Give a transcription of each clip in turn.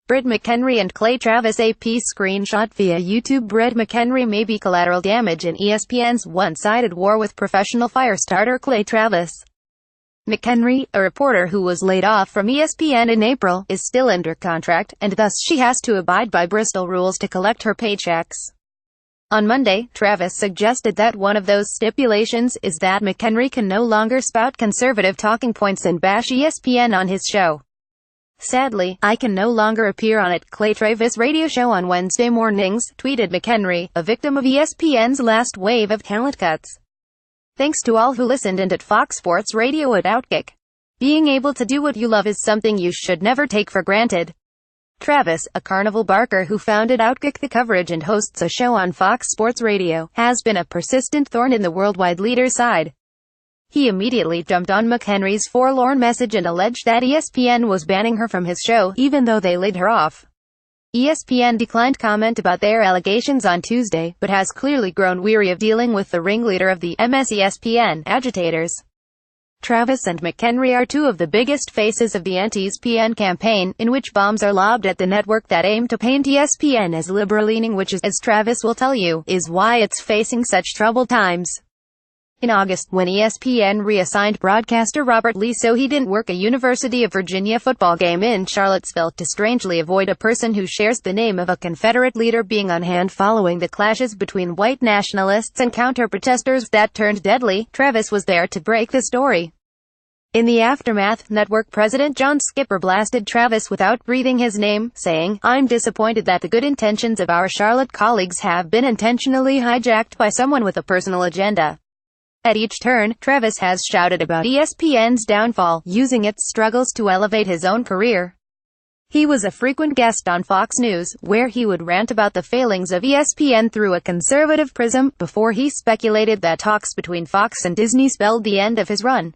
Britt McHenry and Clay Travis AP screenshot via YouTube. Britt McHenry may be collateral damage in ESPN's one-sided war with professional firestarter Clay Travis. McHenry, a reporter who was laid off from ESPN in April, is still under contract, and thus she has to abide by Bristol rules to collect her paychecks. On Monday, Travis suggested that one of those stipulations is that McHenry can no longer spout conservative talking points and bash ESPN on his show. "Sadly, I can no longer appear on it," Clay Travis' radio show on Wednesday mornings, tweeted McHenry, a victim of ESPN's last wave of talent cuts. "Thanks to all who listened and at Fox Sports Radio at Outkick. Being able to do what you love is something you should never take for granted." Travis, a carnival barker who founded Outkick the coverage and hosts a show on Fox Sports Radio, has been a persistent thorn in the worldwide leader's side. He immediately jumped on McHenry's forlorn message and alleged that ESPN was banning her from his show, even though they laid her off. ESPN declined comment about their allegations on Tuesday, but has clearly grown weary of dealing with the ringleader of the ESPN agitators. Travis and McHenry are two of the biggest faces of the anti-ESPN campaign, in which bombs are lobbed at the network that aim to paint ESPN as liberal-leaning, which is, as Travis will tell you, is why it's facing such troubled times. In August, when ESPN reassigned broadcaster Robert Lee so he didn't work a University of Virginia football game in Charlottesville to strangely avoid a person who shares the name of a Confederate leader being on hand following the clashes between white nationalists and counter-protesters that turned deadly, Travis was there to break the story. In the aftermath, network president John Skipper blasted Travis without breathing his name, saying, "I'm disappointed that the good intentions of our Charlotte colleagues have been intentionally hijacked by someone with a personal agenda." At each turn, Travis has shouted about ESPN's downfall, using its struggles to elevate his own career. He was a frequent guest on Fox News, where he would rant about the failings of ESPN through a conservative prism, before he speculated that talks between Fox and Disney spelled the end of his run.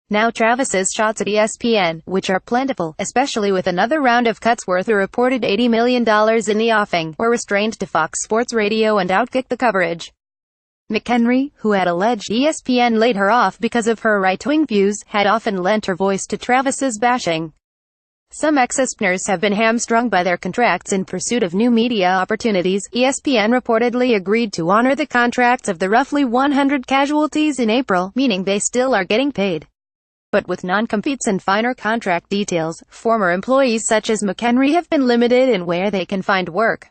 Now Travis's shots at ESPN, which are plentiful, especially with another round of cuts worth a reported $80 million in the offing, were restrained to Fox Sports Radio and Outkick the coverage. McHenry, who had alleged ESPN laid her off because of her right-wing views, had often lent her voice to Travis's bashing. Some ex-ESPNers have been hamstrung by their contracts in pursuit of new media opportunities. ESPN reportedly agreed to honor the contracts of the roughly 100 casualties in April, meaning they still are getting paid. But with non-competes and finer contract details, former employees such as McHenry have been limited in where they can find work.